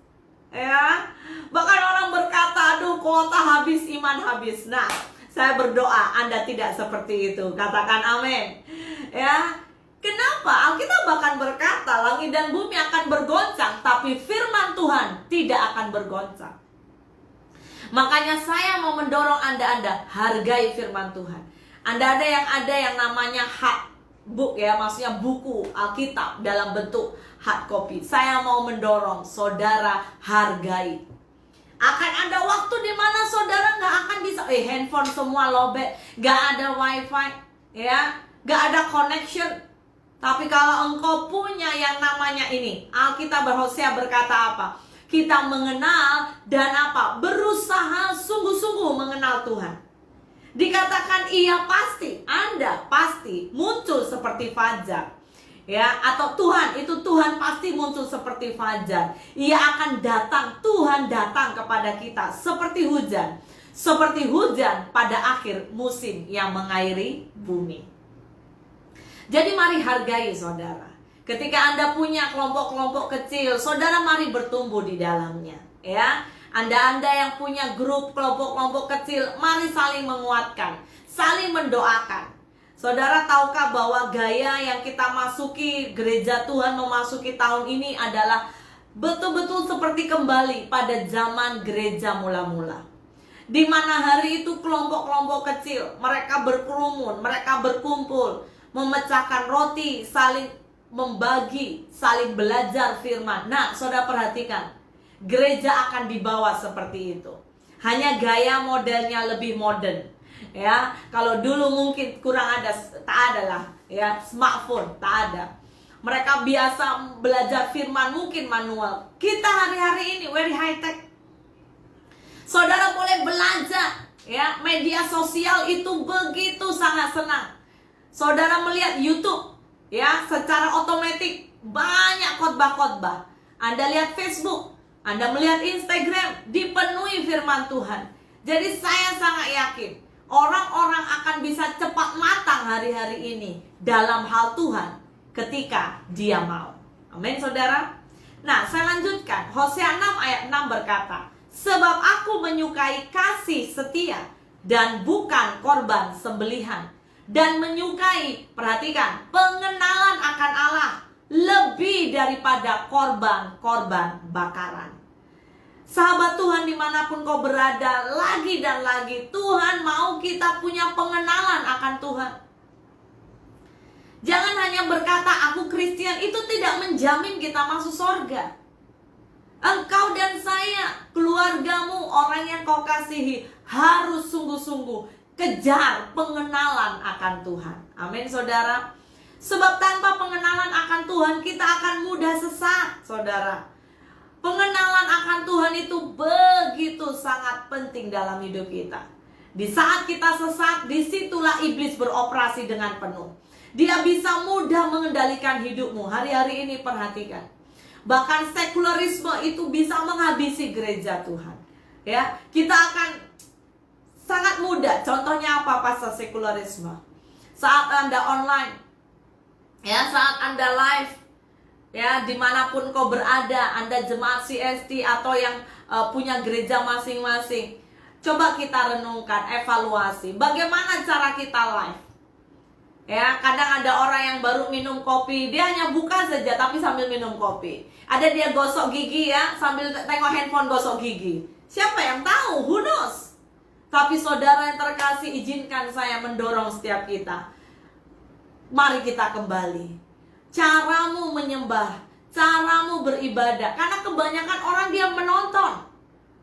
Ya, bahkan orang berkata, aduh, kuota habis, iman habis. Nah, saya berdoa Anda tidak seperti itu. Katakan amin. Ya, kenapa? Alkitab bahkan berkata langit dan bumi akan bergoncang, tapi firman Tuhan tidak akan bergoncang. Makanya saya mau mendorong Anda hargai firman Tuhan. Anda ada yang namanya hard book, ya, maksudnya buku Alkitab dalam bentuk hard copy. Saya mau mendorong saudara hargai. Akan ada waktu di mana saudara nggak akan bisa, handphone semua lobet, nggak ada wifi, ya, nggak ada connection. Tapi kalau engkau punya yang namanya ini, Alkitab Hosea berkata apa? Kita mengenal dan apa? Berusaha sungguh-sungguh mengenal Tuhan. Dikatakan iya pasti, Anda pasti muncul seperti fajar. Ya, atau Tuhan pasti muncul seperti fajar. Ia akan datang, Tuhan datang kepada kita seperti hujan. Seperti hujan pada akhir musim yang mengairi bumi. Jadi mari hargai, saudara. Ketika Anda punya kelompok-kelompok kecil, saudara mari bertumbuh di dalamnya. Ya, Anda yang punya grup kelompok-kelompok kecil, mari saling menguatkan, saling mendoakan. Saudara, tahukah bahwa gaya yang kita masuki gereja Tuhan memasuki tahun ini adalah betul-betul seperti kembali pada zaman gereja mula-mula. Di mana hari itu kelompok-kelompok kecil, mereka berkerumun, mereka berkumpul, memecahkan roti, saling membagi, saling belajar firman. Nah, saudara perhatikan, gereja akan dibawa seperti itu. Hanya gaya modelnya lebih modern. Ya, kalau dulu mungkin kurang ada, tak ada lah, ya, smartphone tak ada. Mereka biasa belajar firman mungkin manual. Kita hari-hari ini very high tech. Saudara boleh belajar, ya, media sosial itu begitu sangat senang. Saudara melihat YouTube, ya, secara otomatis banyak khotbah-khotbah. Anda lihat Facebook, Anda melihat Instagram, dipenuhi firman Tuhan. Jadi saya sangat yakin orang-orang akan bisa cepat matang hari-hari ini dalam hal Tuhan ketika dia mau. Amin, saudara. Nah, saya lanjutkan. Hosea 6 ayat 6 berkata, sebab aku menyukai kasih setia dan bukan korban sembelihan, dan menyukai, perhatikan, pengenalan akan Allah lebih daripada korban-korban bakaran. Sahabat Tuhan, dimanapun kau berada, lagi dan lagi Tuhan mau kita punya pengenalan akan Tuhan. Jangan hanya berkata aku Kristen, itu tidak menjamin kita masuk surga. Engkau dan saya, keluargamu, orang yang kau kasihi, harus sungguh-sungguh kejar pengenalan akan Tuhan. Amin, saudara. Sebab tanpa pengenalan akan Tuhan, kita akan mudah sesat, saudara. Pengenalan akan Tuhan itu begitu sangat penting dalam hidup kita. Di saat kita sesat, disitulah iblis beroperasi dengan penuh. Dia bisa mudah mengendalikan hidupmu. Hari-hari ini perhatikan. Bahkan sekularisme itu bisa menghabisi gereja Tuhan. Ya, kita akan sangat mudah. Contohnya apa pasal sekularisme? Saat Anda online, ya, saat Anda live, ya, dimanapun kau berada, Anda jemaat CST atau yang punya gereja masing-masing, coba kita renungkan, evaluasi bagaimana cara kita live. Ya, kadang ada orang yang baru minum kopi, dia hanya buka saja tapi sambil minum kopi. Ada dia gosok gigi, ya, sambil tengok handphone gosok gigi. Siapa yang tahu? Who knows? Tapi saudara yang terkasih, izinkan saya mendorong setiap kita. Mari kita kembali. Caramu menyembah, caramu beribadah. Karena kebanyakan orang dia menonton,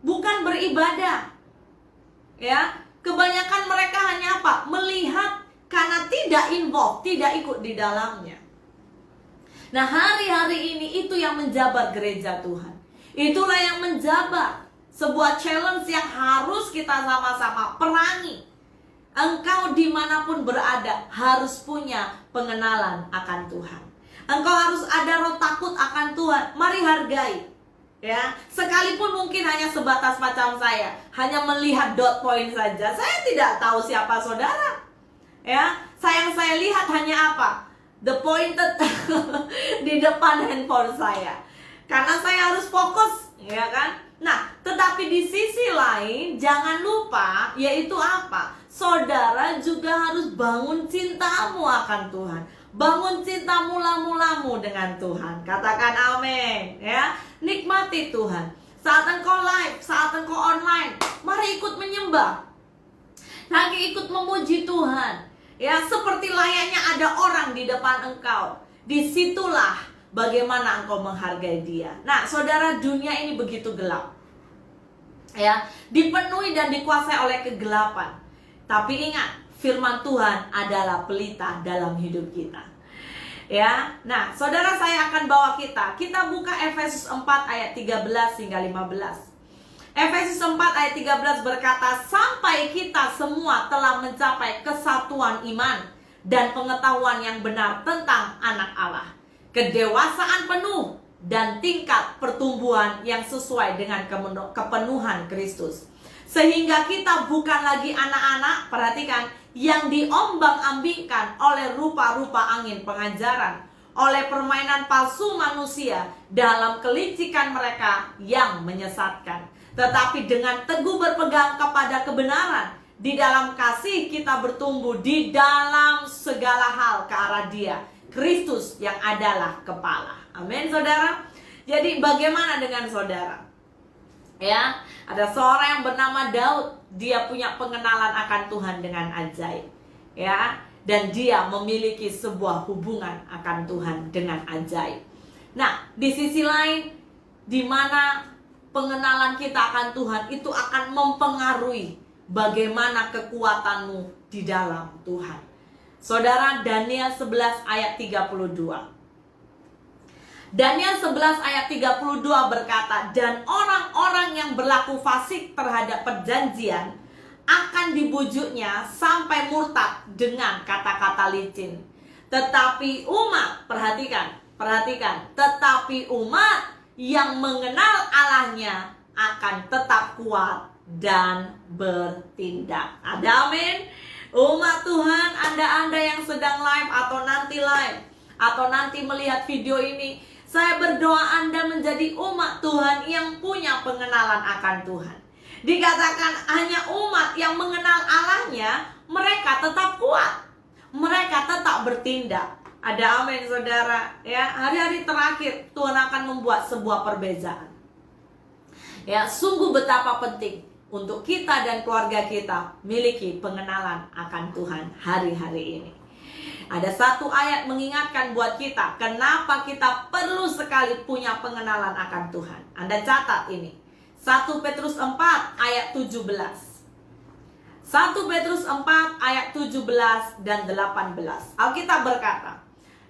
bukan beribadah. Ya, kebanyakan mereka hanya apa? Melihat, karena tidak involved, tidak ikut di dalamnya. Nah, hari-hari ini itu yang menjabar gereja Tuhan. Itulah yang menjabar sebuah challenge yang harus kita sama-sama perangi. Engkau dimanapun berada harus punya pengenalan akan Tuhan. Engkau harus ada roh takut akan Tuhan. Mari hargai. Ya, sekalipun mungkin hanya sebatas macam saya, hanya melihat dot point saja. Saya tidak tahu siapa saudara. Ya, yang saya lihat hanya apa? The pointed di depan handphone saya. Karena saya harus fokus, ya kan? Nah, tetapi di sisi lain jangan lupa, yaitu apa? Saudara juga harus bangun cintamu akan Tuhan. Bangun cinta mula-mulamu dengan Tuhan. Katakan amin, ya. Nikmati Tuhan. Saat engkau live, saat engkau online, mari ikut menyembah. Lagi ikut memuji Tuhan. Ya, seperti layaknya ada orang di depan engkau. Disitulah bagaimana engkau menghargai dia. Nah, saudara, dunia ini begitu gelap. Ya, dipenuhi dan dikuasai oleh kegelapan. Tapi ingat, firman Tuhan adalah pelita dalam hidup kita. Ya, nah, saudara, saya akan bawa kita buka Efesus 4 ayat 13 hingga 15. Efesus 4 ayat 13 berkata, sampai kita semua telah mencapai kesatuan iman dan pengetahuan yang benar tentang anak Allah, kedewasaan penuh dan tingkat pertumbuhan yang sesuai dengan kepenuhan Kristus. Sehingga kita bukan lagi anak-anak, perhatikan, yang diombang-ambingkan oleh rupa-rupa angin pengajaran, oleh permainan palsu manusia dalam kelicikan mereka yang menyesatkan. Tetapi dengan teguh berpegang kepada kebenaran, di dalam kasih kita bertumbuh di dalam segala hal ke arah Dia, Kristus yang adalah kepala. Amin, saudara. Jadi bagaimana dengan saudara? Ya, ada seorang yang bernama Daud. Dia punya pengenalan akan Tuhan dengan ajaib. Ya, dan dia memiliki sebuah hubungan akan Tuhan dengan ajaib. Nah, di sisi lain, di mana pengenalan kita akan Tuhan itu akan mempengaruhi bagaimana kekuatanmu di dalam Tuhan. Saudara, Daniel 11 ayat 32. Daniel 11 ayat 32 berkata, dan orang-orang yang berlaku fasik terhadap perjanjian akan dibujuknya sampai murtad dengan kata-kata licin. Tetapi umat, perhatikan, tetapi umat yang mengenal Allahnya akan tetap kuat dan bertindak. Ada amin. Umat Tuhan, Anda yang sedang live atau nanti melihat video ini, saya berdoa Anda menjadi umat Tuhan yang punya pengenalan akan Tuhan. Dikatakan hanya umat yang mengenal Allahnya, mereka tetap kuat, mereka tetap bertindak. Ada amin saudara. Ya, hari-hari terakhir Tuhan akan membuat sebuah perbezaan. Ya, sungguh betapa penting untuk kita dan keluarga kita miliki pengenalan akan Tuhan hari-hari ini. Ada satu ayat mengingatkan buat kita, kenapa kita perlu sekali punya pengenalan akan Tuhan. Anda catat ini. 1 Petrus 4 ayat 17. 1 Petrus 4 ayat 17 dan 18. Alkitab berkata,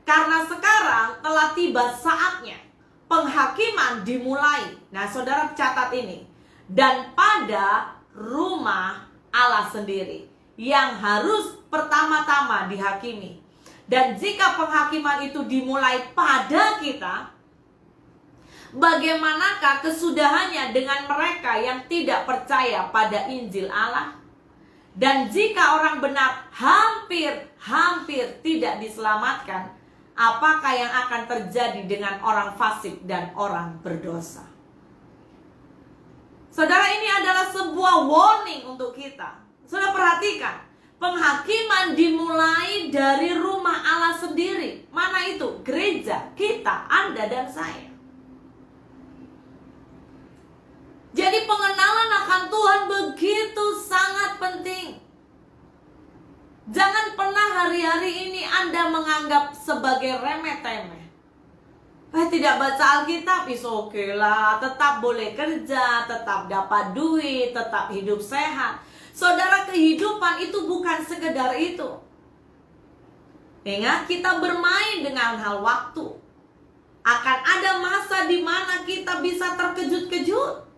karena sekarang telah tiba saatnya penghakiman dimulai. Nah, saudara catat ini. Dan pada rumah Allah sendiri yang harus pertama-tama dihakimi. Dan jika penghakiman itu dimulai pada kita, bagaimanakah kesudahannya dengan mereka yang tidak percaya pada Injil Allah? Dan jika orang benar hampir tidak diselamatkan, apakah yang akan terjadi dengan orang fasik dan orang berdosa? Saudara, ini adalah sebuah warning untuk kita. Saudara perhatikan. Penghakiman dimulai dari rumah Allah sendiri. Mana itu? Gereja, kita, Anda dan saya. Jadi pengenalan akan Tuhan begitu sangat penting. Jangan pernah hari-hari ini Anda menganggap sebagai remeh-temeh. Tidak baca Alkitab, oke lah. Tetap boleh kerja, tetap dapat duit, tetap hidup sehat. Saudara, kehidupan itu bukan sekedar itu. Ingat, kita bermain dengan hal waktu. Akan ada masa di mana kita bisa terkejut-kejut.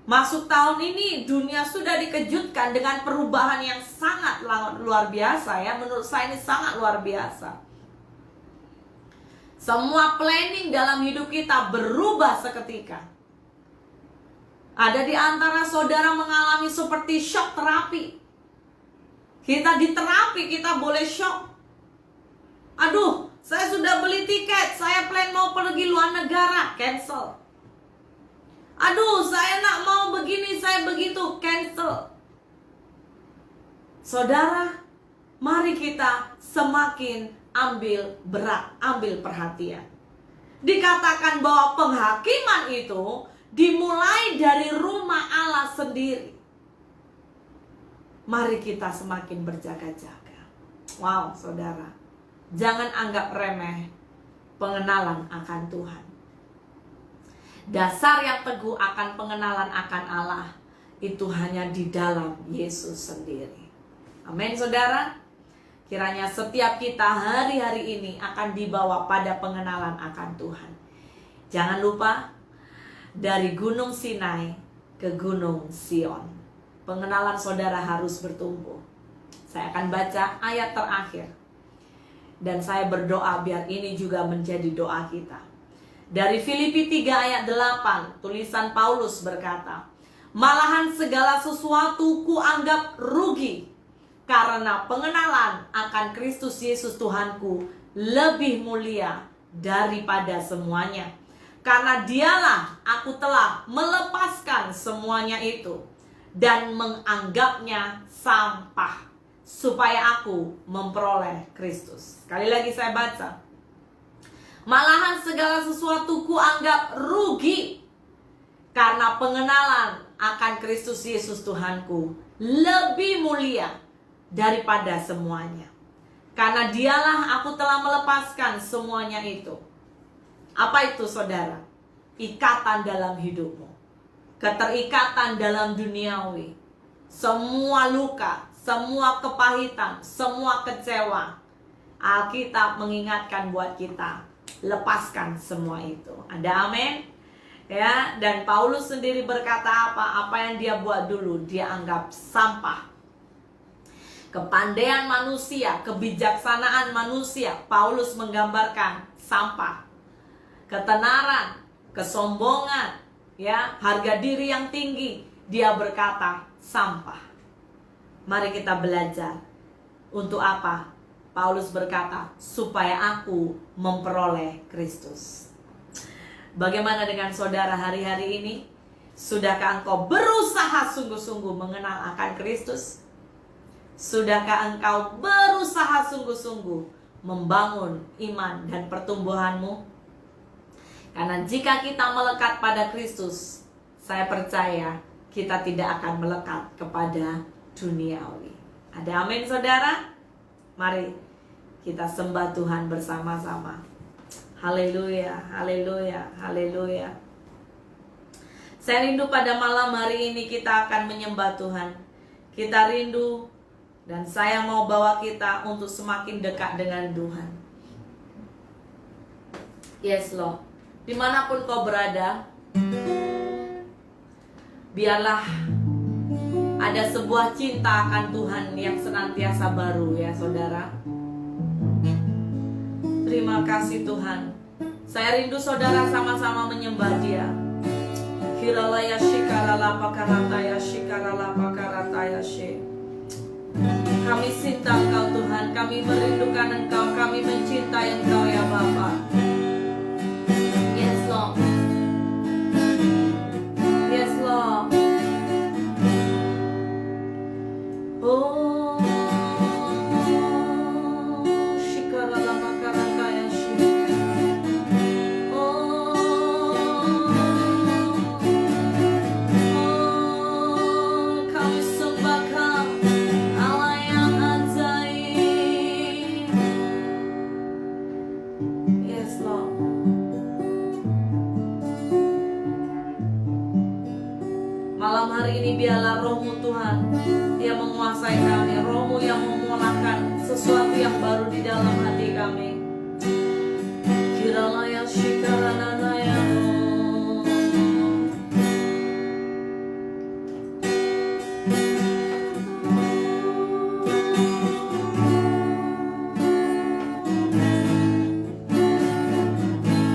Masuk tahun ini, dunia sudah dikejutkan dengan perubahan yang sangat luar biasa ya. Menurut saya ini sangat luar biasa. Semua planning dalam hidup kita berubah seketika. Ada di antara saudara mengalami seperti shock terapi. Kita diterapi, kita boleh shock. Aduh, saya sudah beli tiket, saya plan mau pergi luar negara, cancel. Aduh, saya nak mau begini, saya begitu, cancel. Saudara, mari kita semakin ambil perhatian. Dikatakan bahwa penghakiman itu dimulai dari rumah Allah sendiri. Mari kita semakin berjaga-jaga. Wow, saudara, jangan anggap remeh pengenalan akan Tuhan. Dasar yang teguh akan pengenalan akan Allah itu hanya di dalam Yesus sendiri. Amin, saudara. Kiranya setiap kita hari-hari ini akan dibawa pada pengenalan akan Tuhan. Jangan lupa, dari Gunung Sinai ke Gunung Sion, pengenalan saudara harus bertumbuh. Saya akan baca ayat terakhir, dan saya berdoa biar ini juga menjadi doa kita. Dari Filipi 3 ayat 8, tulisan Paulus berkata, malahan segala sesuatu kuanggap rugi, karena pengenalan akan Kristus Yesus Tuhanku lebih mulia daripada semuanya. Karena dialah aku telah melepaskan semuanya itu dan menganggapnya sampah, supaya aku memperoleh Kristus. Sekali lagi saya baca. Malahan segala sesuatu kuanggap rugi, karena pengenalan akan Kristus Yesus Tuhanku lebih mulia daripada semuanya. Karena dialah aku telah melepaskan semuanya itu. Apa itu, saudara? Ikatan dalam hidupmu, keterikatan dalam duniawi, semua luka, semua kepahitan, semua kecewa. Alkitab mengingatkan buat kita, lepaskan semua itu. Ada amin? Ya, dan Paulus sendiri berkata apa yang dia buat dulu dia anggap sampah. Kepandaian manusia, kebijaksanaan manusia, Paulus menggambarkan sampah. Ketenaran, kesombongan, ya, harga diri yang tinggi, dia berkata sampah. Mari kita belajar. Untuk apa? Paulus berkata, supaya aku memperoleh Kristus. Bagaimana dengan saudara hari-hari ini? Sudahkah engkau berusaha sungguh-sungguh mengenal akan Kristus? Sudahkah engkau berusaha sungguh-sungguh membangun iman dan pertumbuhanmu? Karena jika kita melekat pada Kristus, saya percaya kita tidak akan melekat kepada duniawi. Ada amin saudara? Mari kita sembah Tuhan bersama-sama. Haleluya, haleluya, haleluya. Saya rindu pada malam hari ini kita akan menyembah Tuhan. Kita rindu dan saya mau bawa kita untuk semakin dekat dengan Tuhan. Yes Lord. Dimanapun kau berada, biarlah ada sebuah cinta akan Tuhan yang senantiasa baru ya saudara. Terima kasih Tuhan. Saya rindu saudara sama-sama menyembah Dia. Hiralaya shikarala pakarataya shikarala pakarataya she. Kami cinta Engkau Tuhan, kami merindukan Engkau, kami mencintai Engkau ya Bapa. Yes Lord. Yes Lord. Oh, shikarala pakarataya she. Kami sembah Kau, Allah yang ajaib. Yes Lord. Malam hari ini biarlah Roh-Mu Tuhan yang menguasai kami, Roh-Mu yang memulakan sesuatu yang baru di dalam hati kami. Kiralaya shikarananaya.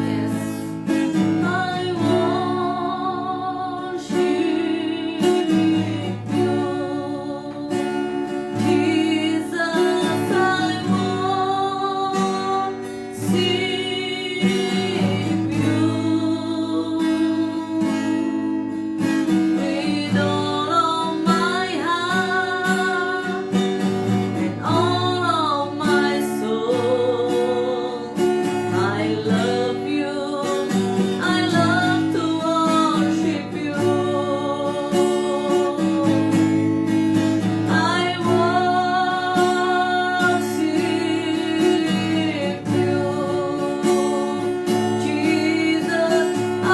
Yes. I worship You, Jesus. I worship You with all of my heart and all of my soul. I love You. I love to worship You. I worship You, Jesus. I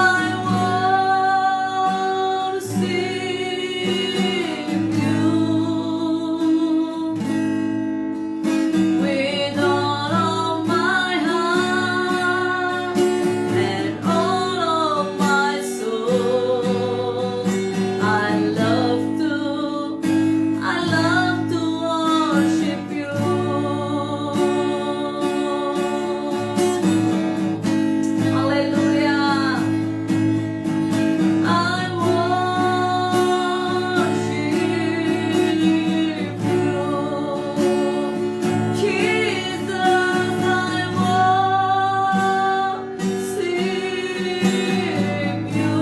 worship You with all of my heart and all of my soul. I love to worship You. Hallelujah. I worship You, Jesus. I worship You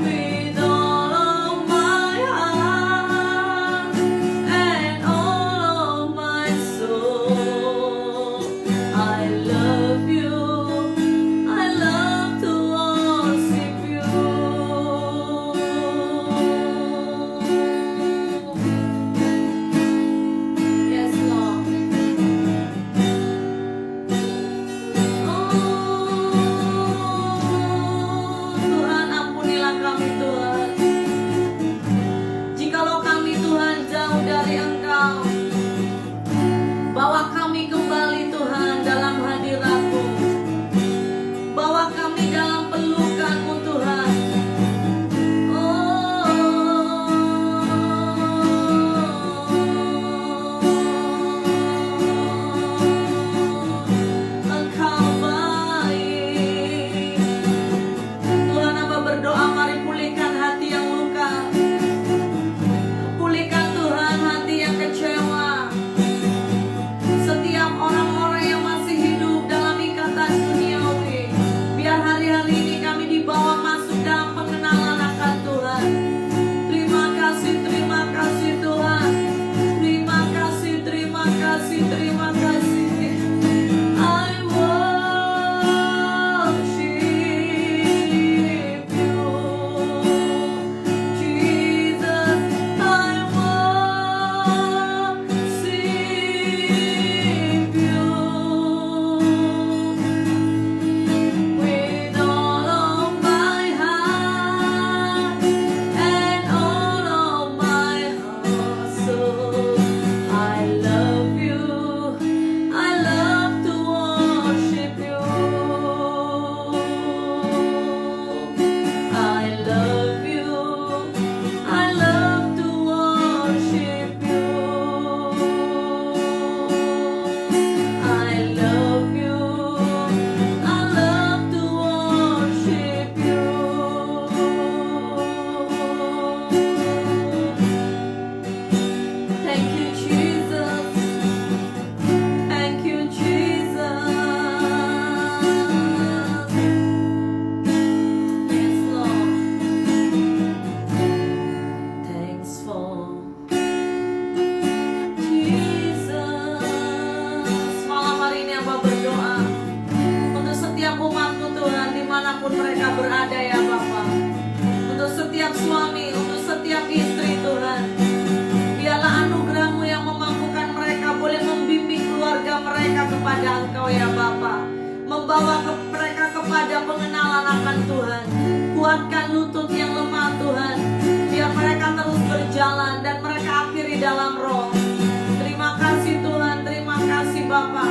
with all of my heart and all of my soul. I love You. I love to worship You. Yes, Lord. Tuhan, ampunilah kami Tuhan. Jikalau kami Tuhan jauh dari Engkau, bawa kami kembali Tuhan. Kuatkan lutut yang lemah Tuhan, biar mereka terus berjalan dan mereka akhiri dalam roh. Terima kasih Tuhan, terima kasih Bapa.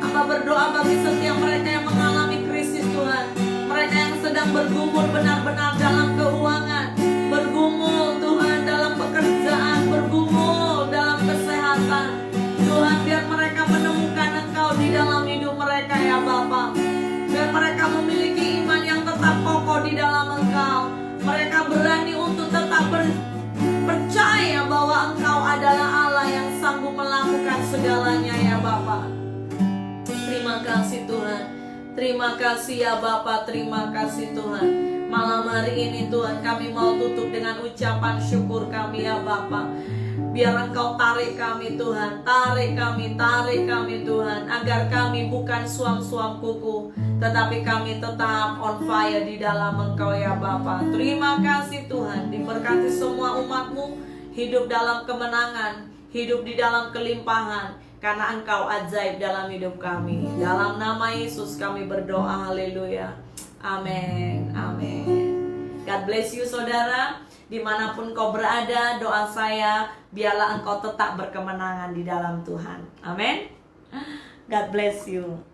Hamba berdoa bagi setiap mereka yang mengalami krisis Tuhan, mereka yang sedang bergumul benar-benar dalam keuangan, bergumul Tuhan dalam pekerjaan, bergumul dalam kesehatan. Tuhan, biar mereka menemukan Engkau di dalam hidup mereka ya Bapa. Biar mereka memiliki iman yang tetap kokoh di dalam Engkau. Mereka berani untuk tetap percaya bahwa Engkau adalah Allah yang sanggup melakukan segalanya ya Bapa. Terima kasih Tuhan. Terima kasih ya Bapa, terima kasih Tuhan. Malam hari ini Tuhan, kami mau tutup dengan ucapan syukur kami ya Bapa. Biar Engkau tarik kami Tuhan, tarik kami Tuhan, agar kami bukan suam-suam kuku, tetapi kami tetap on fire di dalam Engkau ya Bapa. Terima kasih Tuhan, diberkati semua umat-Mu, hidup dalam kemenangan, hidup di dalam kelimpahan, karena Engkau ajaib dalam hidup kami. Dalam nama Yesus kami berdoa, haleluya. Amin, amin. God bless you saudara. Dimanapun kau berada, doa saya biarlah engkau tetap berkemenangan di dalam Tuhan. Amin. God bless you.